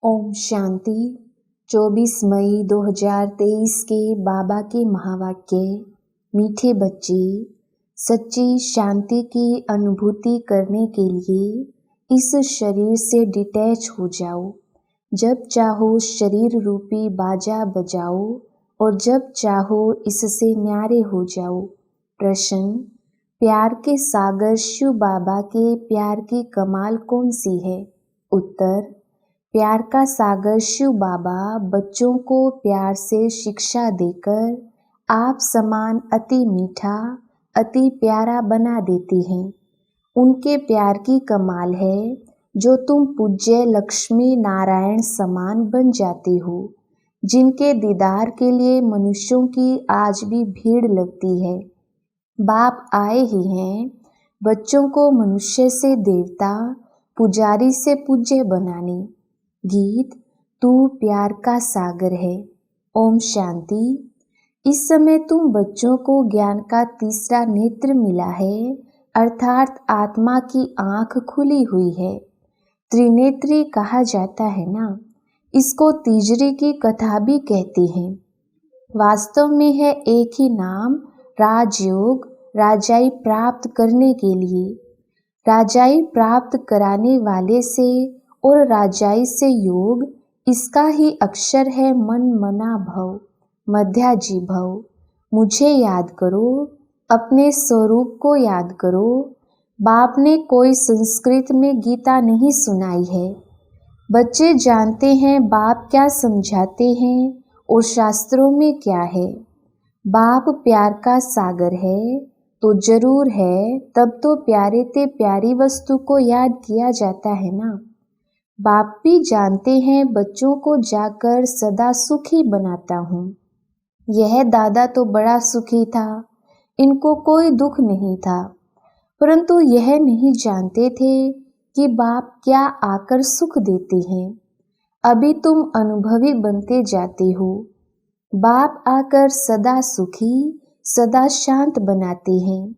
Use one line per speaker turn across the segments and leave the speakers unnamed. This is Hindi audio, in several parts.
ओम शांति। 24 मई 2023 के बाबा के महावाक्य। मीठे बच्चे, सच्ची शांति की अनुभूति करने के लिए इस शरीर से डिटैच हो जाओ। जब चाहो शरीर रूपी बाजा बजाओ और जब चाहो इससे न्यारे हो जाओ। प्रश्न: प्यार के सागर शिव बाबा के प्यार की कमाल कौन सी है? उत्तर: प्यार का सागर शिव बाबा बच्चों को प्यार से शिक्षा देकर आप समान अति मीठा, अति प्यारा बना देते हैं। उनके प्यार की कमाल है जो तुम पूज्य लक्ष्मी नारायण समान बन जाते हो, जिनके दीदार के लिए मनुष्यों की आज भी भीड़ लगती है। बाप आए ही हैं बच्चों को मनुष्य से देवता, पुजारी से पूज्य बनाने। गीत: तू प्यार का सागर है। ओम शांति। इस समय तुम बच्चों को ज्ञान का तीसरा नेत्र मिला है, अर्थात आत्मा की आंख खुली हुई है। त्रिनेत्री कहा जाता है ना, इसको तीजरी की कथा भी कहते हैं। वास्तव में है एक ही नाम, राजयोग, राजाई प्राप्त करने के लिए। राजाई प्राप्त कराने वाले से और राजाई से योग, इसका ही अक्षर है मन मना भव, मध्याजी भव। मुझे याद करो, अपने स्वरूप को याद करो। बाप ने कोई संस्कृत में गीता नहीं सुनाई है। बच्चे जानते हैं बाप क्या समझाते हैं और शास्त्रों में क्या है। बाप प्यार का सागर है तो जरूर है, तब तो प्यारे ते प्यारी वस्तु को याद किया जाता है ना। बाप भी जानते हैं बच्चों को जाकर सदा सुखी बनाता हूँ। यह दादा तो बड़ा सुखी था, इनको कोई दुख नहीं था, परंतु यह नहीं जानते थे कि बाप क्या आकर सुख देते हैं। अभी तुम अनुभवी बनते जाते हो। बाप आकर सदा सुखी, सदा शांत बनाते हैं।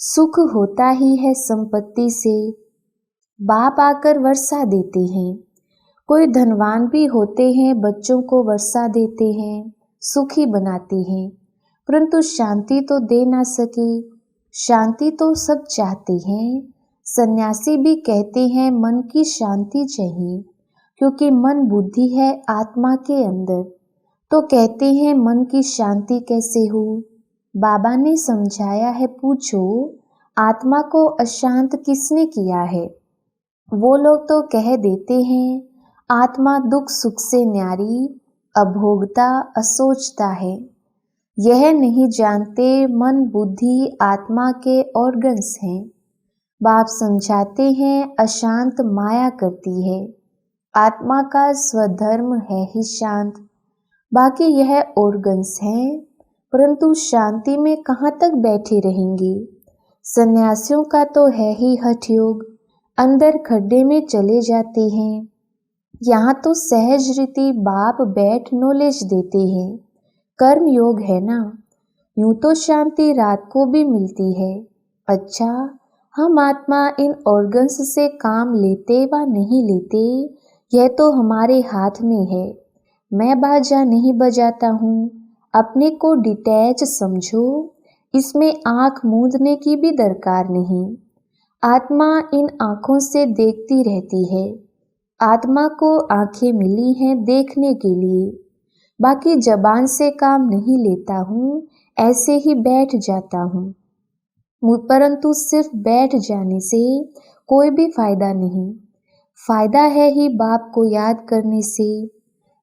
सुख होता ही है संपत्ति से। बाप आकर वर्षा देते हैं। कोई धनवान भी होते हैं, बच्चों को वर्षा देते हैं, सुखी बनाते हैं, परंतु शांति तो दे ना सके। शांति तो सब चाहते हैं। सन्यासी भी कहते हैं मन की शांति चाहिए, क्योंकि मन बुद्धि है आत्मा के अंदर। तो कहते हैं मन की शांति कैसे हो? बाबा ने समझाया है, पूछो आत्मा को अशांत किसने किया है? वो लोग तो कह देते हैं आत्मा दुख सुख से न्यारी, अभोगता, असोचता है। यह नहीं जानते मन बुद्धि आत्मा के ऑर्गन्स हैं। बाप समझाते हैं अशांत माया करती है। आत्मा का स्वधर्म है ही शांत, बाकी यह ऑर्गन्स हैं, परंतु शांति में कहाँ तक बैठे रहेंगे। सन्यासियों का तो है ही हठ योग, अंदर खड्डे में चले जाते हैं। यहाँ तो सहज रीति बाप बैठ नॉलेज देते हैं। कर्म योग है ना, यूं तो शांति रात को भी मिलती है। अच्छा, हम आत्मा इन ऑर्गन्स से काम लेते व नहीं लेते, यह तो हमारे हाथ में है। मैं बाजा नहीं बजाता हूँ, अपने को डिटैच समझो। इसमें आँख मूंदने की भी दरकार नहीं। आत्मा इन आँखों से देखती रहती है। आत्मा को आँखें मिली हैं देखने के लिए, बाकी जबान से काम नहीं लेता हूँ, ऐसे ही बैठ जाता हूँ। परंतु सिर्फ बैठ जाने से कोई भी फायदा नहीं। फायदा है ही बाप को याद करने से।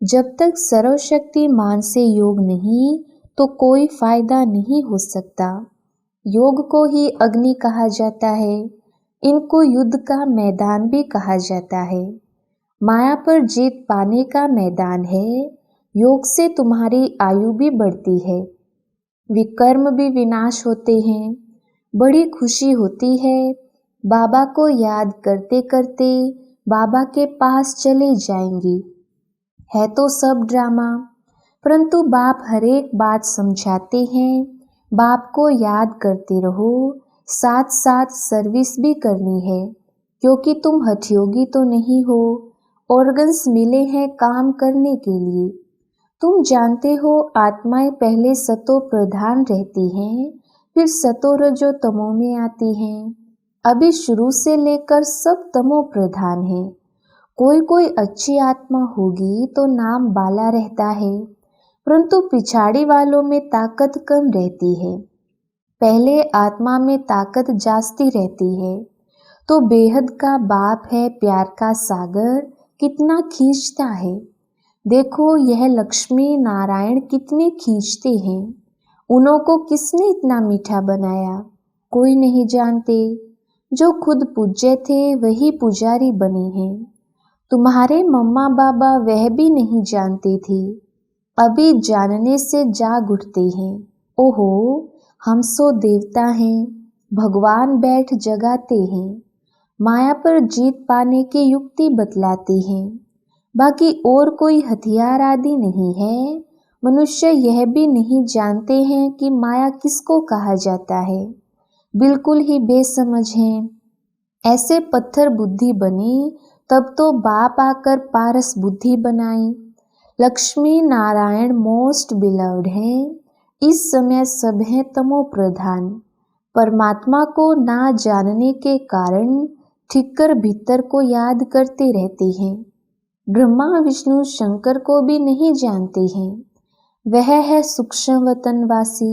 जब तक सर्वशक्तिमान से योग नहीं, तो कोई फायदा नहीं हो सकता। योग को ही अग्नि कहा जाता है। इनको युद्ध का मैदान भी कहा जाता है। माया पर जीत पाने का मैदान है। योग से तुम्हारी आयु भी बढ़ती है, विकर्म भी विनाश होते हैं। बड़ी खुशी होती है। बाबा को याद करते करते बाबा के पास चले जाएंगे। है तो सब ड्रामा, परंतु बाप हर एक बात समझाते हैं। बाप को याद करते रहो, साथ साथ सर्विस भी करनी है, क्योंकि तुम हठयोगी तो नहीं हो ऑर्गन्स मिले हैं काम करने के लिए। तुम जानते हो आत्माएं पहले सतो प्रधान रहती हैं, फिर सतो रजो तमो में आती हैं। अभी शुरू से लेकर सब तमो प्रधान है। कोई कोई अच्छी आत्मा होगी तो नाम बाला रहता है, परंतु पिछाड़ी वालों में ताकत कम रहती है। पहले आत्मा में ताकत जास्ती रहती है। तो बेहद का बाप है प्यार का सागर, कितना खींचता है। देखो यह लक्ष्मी नारायण कितने खींचते हैं। उन्हों को किसने इतना मीठा बनाया, कोई नहीं जानते। जो खुद पूज्य थे वही पुजारी बने हैं। तुम्हारे मम्मा बाबा वह भी नहीं जानते थे, अभी जानने से जाग उठते हैं। ओहो, हम सो देवता हैं, भगवान बैठ जगाते हैं, माया पर जीत पाने की युक्ति बतलाते हैं। बाकी और कोई हथियार आदि नहीं है। मनुष्य यह भी नहीं जानते हैं कि माया किसको कहा जाता है, बिल्कुल ही बेसमझ हैं। ऐसे पत्थर बुद्धि बनी, तब तो बाप आकर पारस बुद्धि बनाई। लक्ष्मी नारायण मोस्ट बिलव्ड हैं। इस समय सब हैं तमो प्रधान। परमात्मा को ना जानने के कारण ठिक्कर भीतर को याद करते रहते हैं। ब्रह्मा विष्णु शंकर को भी नहीं जानते हैं। वह है सूक्ष्म वतनवासी।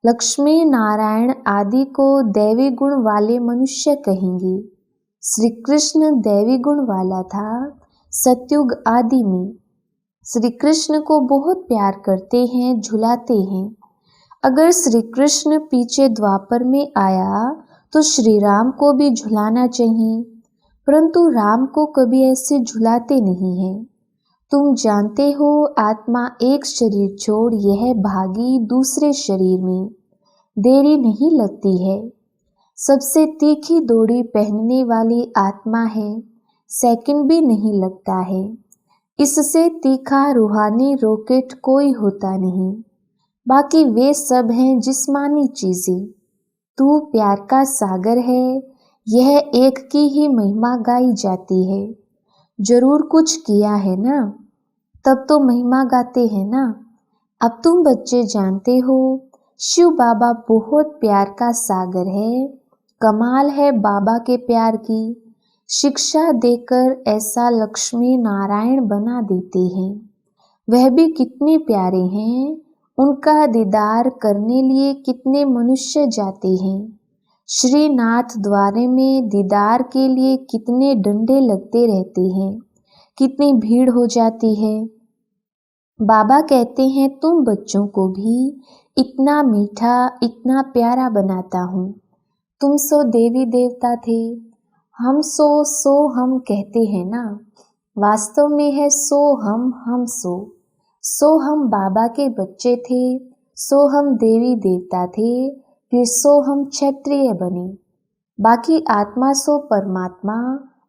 लक्ष्मी नारायण आदि को दैवी गुण वाले मनुष्य कहेंगे। श्री कृष्ण दैवी गुण वाला था सतयुग आदि में। श्री कृष्ण को बहुत प्यार करते हैं, झुलाते हैं। अगर श्री कृष्ण पीछे द्वापर में आया तो श्री राम को भी झुलाना चाहिए, परंतु राम को कभी ऐसे झुलाते नहीं हैं। तुम जानते हो आत्मा एक शरीर छोड़ यह भागी दूसरे शरीर में। देरी नहीं लगती है। सबसे तीखी डोरी पहनने वाली आत्मा है, सेकंड भी नहीं लगता है। इससे तीखा रूहानी रॉकेट कोई होता नहीं। बाकी वे सब हैं जिस्मानी चीजें। तू प्यार का सागर है, यह एक की ही महिमा गाई जाती है। जरूर कुछ किया है ना, तब तो महिमा गाते हैं ना। अब तुम बच्चे जानते हो शिव बाबा बहुत प्यार का सागर है। कमाल है बाबा के प्यार की। शिक्षा देकर ऐसा लक्ष्मी नारायण बना देते हैं। वह भी कितने प्यारे हैं। उनका दीदार करने लिए कितने मनुष्य जाते हैं। श्रीनाथ द्वारे में दीदार के लिए कितने डंडे लगते रहते हैं, कितनी भीड़ हो जाती है। बाबा कहते हैं तुम बच्चों को भी इतना मीठा इतना प्यारा बनाता हूँ। तुम सो देवी देवता थे, हम सो हम कहते हैं ना। वास्तव में है सो हम सो हम बाबा के बच्चे थे, सो हम देवी देवता थे, फिर सो हम क्षत्रिय बने। बाकी आत्मा सो परमात्मा,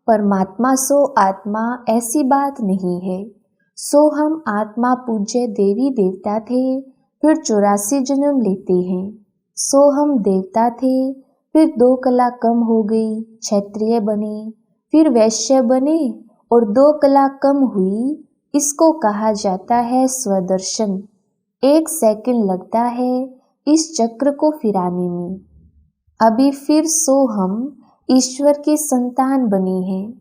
परमात्मा सो आत्मा, ऐसी बात नहीं है। सो हम आत्मा पूज्य देवी देवता थे, फिर 84 जन्म लेते हैं। सो हम देवता थे, फिर 2 कला कम हो गई, क्षत्रिय बने, फिर वैश्य बने और 2 कला कम हुई। इसको कहा जाता है स्वदर्शन। 1 सेकंड लगता है इस चक्र को फिराने में। अभी फिर सो हम ईश्वर की संतान बने हैं।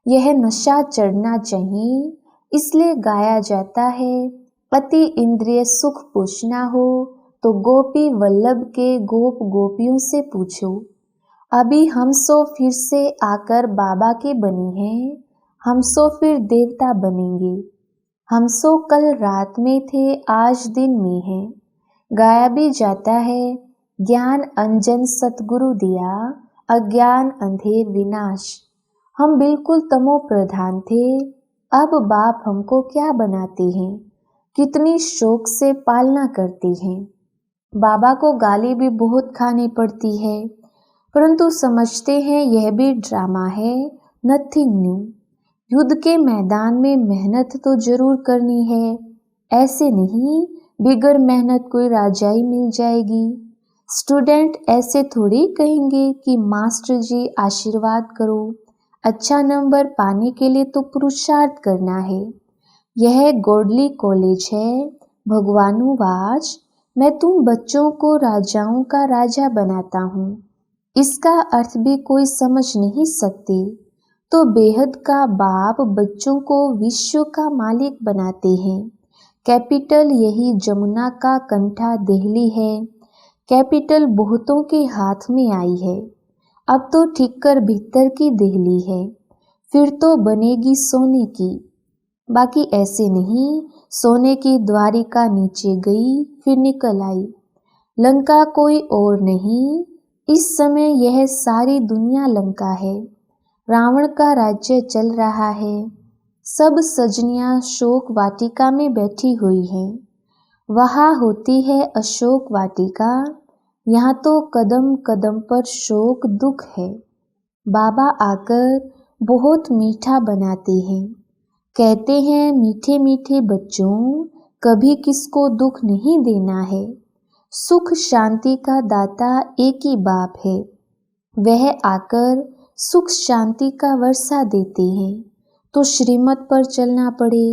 यह नशा चढ़ना चाहिए, इसलिए गाया जाता है अति इंद्रिय सुख पूछना हो तो गोपी वल्लभ के गोप गोपियों से पूछो। अभी हम सो फिर से आकर बाबा के बने हैं। हम सो फिर देवता बनेंगे। हम सो कल रात में थे, आज दिन में हैं। गाया भी जाता है ज्ञान अंजन सतगुरु दिया, अज्ञान अंधेर विनाश। हम बिल्कुल तमो प्रधान थे, अब बाप हमको क्या बनाते हैं, कितनी शौक से पालना करते हैं। बाबा को गाली भी बहुत खानी पड़ती है, परंतु समझते हैं यह भी ड्रामा है, नथिंग न्यू। युद्ध के मैदान में मेहनत तो जरूर करनी है, ऐसे नहीं बिगर मेहनत कोई राजाई मिल जाएगी। स्टूडेंट ऐसे थोड़ी कहेंगे कि मास्टर जी आशीर्वाद करो, अच्छा नंबर पाने के लिए तो पुरुषार्थ करना है। यह गोडली कॉलेज है। भगवानुवाच, मैं तुम बच्चों को राजाओं का राजा बनाता हूँ। इसका अर्थ भी कोई समझ नहीं सकते। तो बेहद का बाप बच्चों को विश्व का मालिक बनाते हैं। कैपिटल यही जमुना का कंठा दिल्ली है। कैपिटल बहुतों के हाथ में आई है। अब तो ठीक कर भीतर की दिल्ली है, फिर तो बनेगी सोने की। बाकी ऐसे नहीं, सोने की द्वारिका नीचे गई फिर निकल आई। लंका कोई और नहीं, इस समय यह सारी दुनिया लंका है। रावण का राज्य चल रहा है। सब सजनियां शोक वाटिका में बैठी हुई हैं। वहाँ होती है अशोक वाटिका। यहाँ तो कदम कदम पर शोक दुख है। बाबा आकर बहुत मीठा बनाते हैं। कहते हैं, मीठे मीठे बच्चों, कभी किसको दुख नहीं देना है। सुख शांति का दाता एक ही बाप है। वह आकर सुख शांति का वर्षा देते हैं। तो श्रीमत पर चलना पड़े।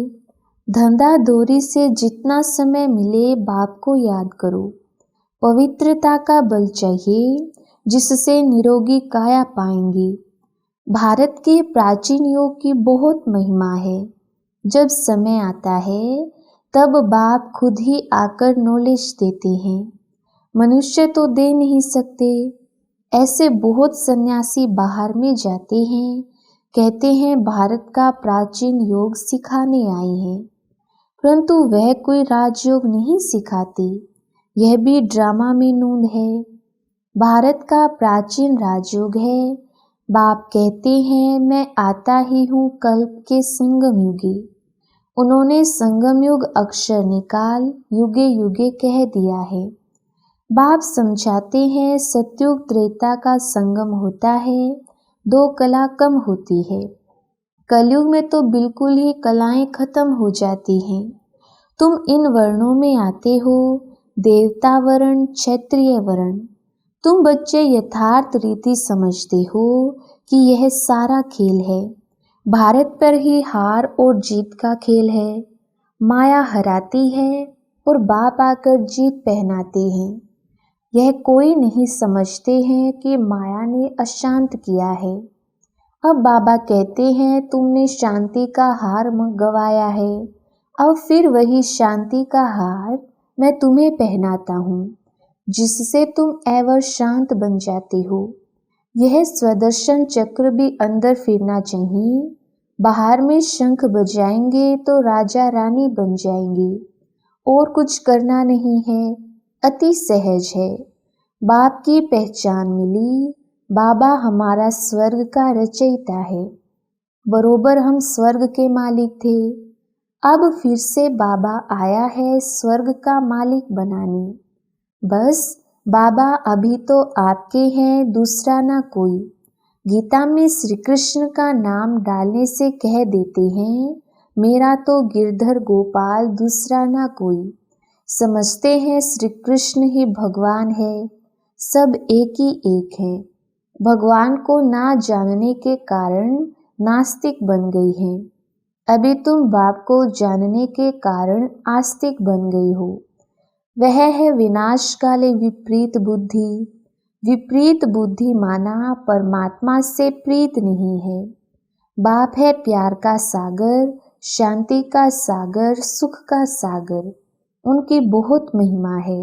धंधा दोरी से जितना समय मिले बाप को याद करो। पवित्रता का बल चाहिए, जिससे निरोगी काया पाएंगे। भारत के प्राचीन योग की बहुत महिमा है। जब समय आता है तब बाप खुद ही आकर नॉलेज देते हैं। मनुष्य तो दे नहीं सकते। ऐसे बहुत सन्यासी बाहर में जाते हैं, कहते हैं भारत का प्राचीन योग सिखाने आए हैं, परंतु वह कोई राजयोग नहीं सिखाते। यह भी ड्रामा में नूंद है। भारत का प्राचीन राजयोग है। बाप कहते हैं, मैं आता ही हूँ कल्प के संगम युगे। उन्होंने संगम युग अक्षर निकाल युगे युगे कह दिया है। बाप समझाते हैं, सतयुग त्रेता का संगम होता है, दो कला कम होती है। कलयुग में तो बिल्कुल ही कलाएं खत्म हो जाती हैं। तुम इन वर्णों में आते हो, देवता वर्ण, क्षत्रिय वर्ण। तुम बच्चे यथार्थ रीति समझते हो कि यह सारा खेल है। भारत पर ही हार और जीत का खेल है। माया हराती है और बाप आकर जीत पहनाते हैं। यह कोई नहीं समझते हैं कि माया ने अशांत किया है। अब बाबा कहते हैं, तुमने शांति का हार गवाया है। अब फिर वही शांति का हार मैं तुम्हें पहनाता हूँ, जिससे तुम एवर शांत बन जाते हो। यह स्वदर्शन चक्र भी अंदर फिरना चाहिए। बाहर में शंख बजाएंगे तो राजा रानी बन जाएंगे। और कुछ करना नहीं है, अति सहज है। बाप की पहचान मिली। बाबा हमारा स्वर्ग का रचयिता है। बरोबर हम स्वर्ग के मालिक थे। अब फिर से बाबा आया है स्वर्ग का मालिक बनाने। बस बाबा अभी तो आपके हैं, दूसरा ना कोई। गीता में श्री कृष्ण का नाम डालने से कह देते हैं, मेरा तो गिरधर गोपाल, दूसरा ना कोई। समझते हैं श्री कृष्ण ही भगवान है, सब एक ही एक है। भगवान को ना जानने के कारण नास्तिक बन गई हैं। अभी तुम बाप को जानने के कारण आस्तिक बन गई हो। वह है विनाश काले विपरीत बुद्धि। विपरीत बुद्धि माना परमात्मा से प्रीत नहीं है। बाप है प्यार का सागर, शांति का सागर, सुख का सागर। उनकी बहुत महिमा है।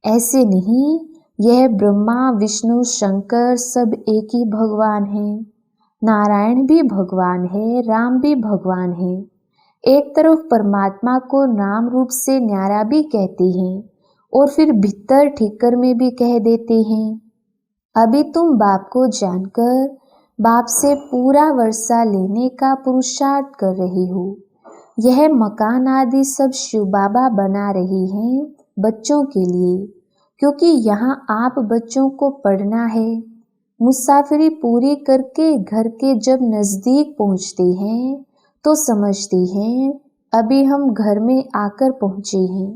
ऐसे नहीं, यह ब्रह्मा विष्णु शंकर सब एक ही भगवान हैं। नारायण भी भगवान है, राम भी भगवान है। एक तरफ परमात्मा को नाम रूप से न्यारा भी कहते हैं और फिर भीतर ठीकर में भी कह देते हैं। अभी तुम बाप को जानकर बाप से पूरा वर्षा लेने का पुरुषार्थ कर रही हो। यह मकान आदि सब शिव बाबा बना रही हैं बच्चों के लिए, क्योंकि यहाँ आप बच्चों को पढ़ना है। मुसाफिरी पूरी करके घर के जब नज़दीक पहुँचते हैं तो समझते हैं अभी हम घर में आकर पहुँचे हैं।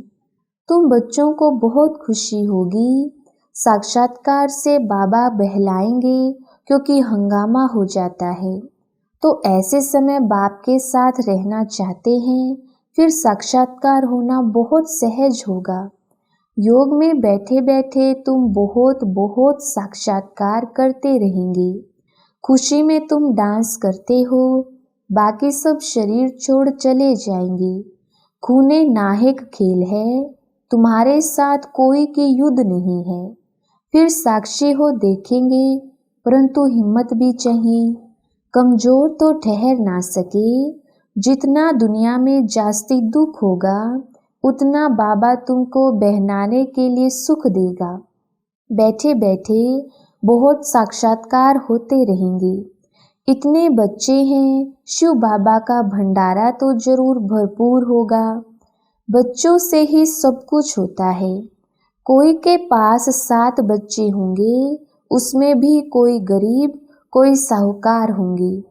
तुम बच्चों को बहुत खुशी होगी। साक्षात्कार से बाबा बहलाएंगे, क्योंकि हंगामा हो जाता है। तो ऐसे समय बाप के साथ रहना चाहते हैं, फिर साक्षात्कार होना बहुत सहज होगा। योग में बैठे बैठे तुम बहुत बहुत साक्षात्कार करते रहेंगे। खुशी में तुम डांस करते हो, बाकी सब शरीर छोड़ चले जाएंगे। खूने नाहक खेल है, तुम्हारे साथ कोई की युद्ध नहीं है। फिर साक्षी हो देखेंगे, परंतु हिम्मत भी चाहिए। कमजोर तो ठहर ना सके। जितना दुनिया में जास्ती दुख होगा, उतना बाबा तुमको बहनाने के लिए सुख देगा। बैठे बैठे बहुत साक्षात्कार होते रहेंगे। इतने बच्चे हैं, शिव बाबा का भंडारा तो जरूर भरपूर होगा। बच्चों से ही सब कुछ होता है। कोई के पास 7 बच्चे होंगे, उसमें भी कोई गरीब कोई साहूकार होंगे।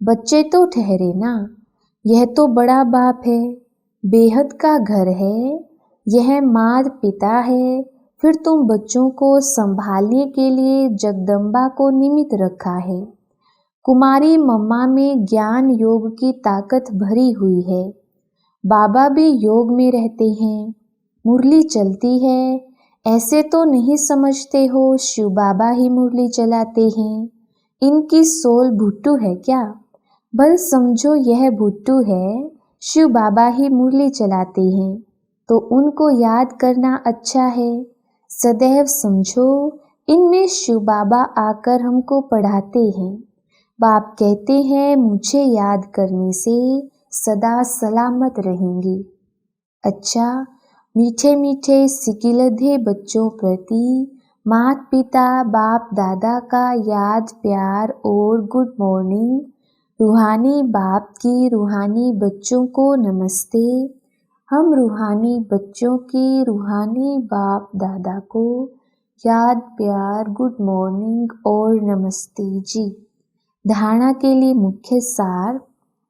बच्चे तो ठहरे ना, यह तो बड़ा बाप है, बेहद का घर है, यह माता पिता है। फिर तुम बच्चों को संभालने के लिए जगदम्बा को निमित्त रखा है। कुमारी मम्मा में ज्ञान योग की ताकत भरी हुई है। बाबा भी योग में रहते हैं। मुरली चलती है, ऐसे तो नहीं समझते हो शिव बाबा ही मुरली चलाते हैं। इनकी सोल भुट्टू है क्या? बस समझो यह भुट्टू है, शिव बाबा ही मुरली चलाते हैं, तो उनको याद करना अच्छा है। सदैव समझो इनमें शिव बाबा आकर हमको पढ़ाते हैं। बाप कहते हैं मुझे याद करने से सदा सलामत रहेंगे। अच्छा, मीठे मीठे सिकिलधे बच्चों प्रति माता पिता बाप दादा का याद प्यार और गुड मॉर्निंग। रूहानी बाप की रूहानी बच्चों को नमस्ते। हम रूहानी बच्चों की रूहानी बाप दादा को याद प्यार गुड मॉर्निंग और नमस्ते जी। धारणा के लिए मुख्य सार।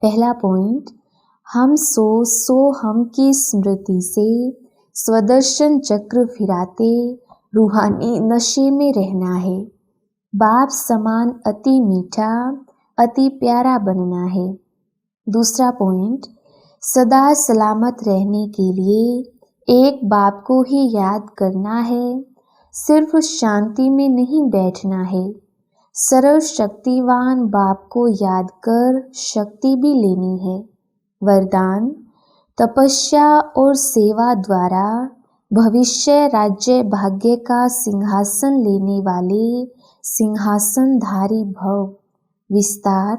पहला पॉइंट, हम सो हम की स्मृति से स्वदर्शन चक्र फिराते रूहानी नशे में रहना है। बाप समान अति मीठा अति प्यारा बनना है। दूसरा पॉइंट, सदा सलामत रहने के लिए एक बाप को ही याद करना है। सिर्फ शांति में नहीं बैठना है, सर्वशक्तिवान बाप को याद कर शक्ति भी लेनी है। वरदान, तपस्या और सेवा द्वारा भविष्य राज्य भाग्य का सिंहासन लेने वाले सिंहासनधारी भव। विस्तार,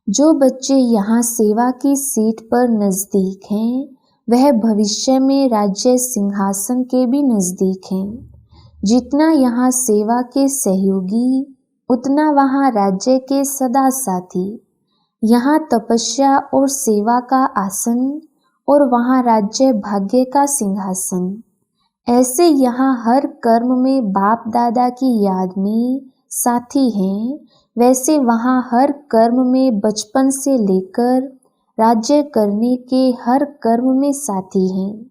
जो बच्चे यहाँ सेवा की सीट पर नजदीक हैं, वह भविष्य में राज्य सिंहासन के भी नजदीक हैं। जितना यहाँ सेवा के सहयोगी, उतना वहाँ राज्य के सदा साथी। यहाँ तपस्या और सेवा का आसन और वहाँ राज्य भाग्य का सिंहासन। ऐसे यहाँ हर कर्म में बाप दादा की याद में साथी हैं, वैसे वहाँ हर कर्म में बचपन से लेकर राज्य करने के हर कर्म में साथी हैं,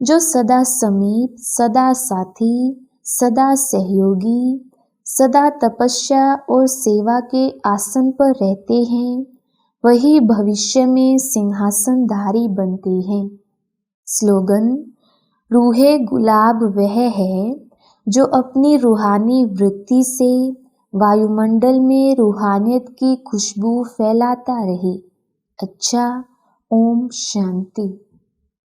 जो सदा समीप, सदा साथी, सदा सहयोगी, सदा तपस्या और सेवा के आसन पर रहते हैं, वही भविष्य में सिंहासनधारी बनते हैं। स्लोगन, रूहे गुलाब वह है जो अपनी रूहानी वृत्ति से वायुमंडल में रूहानियत की खुशबू फैलाता रहे। अच्छा, ओम शांति।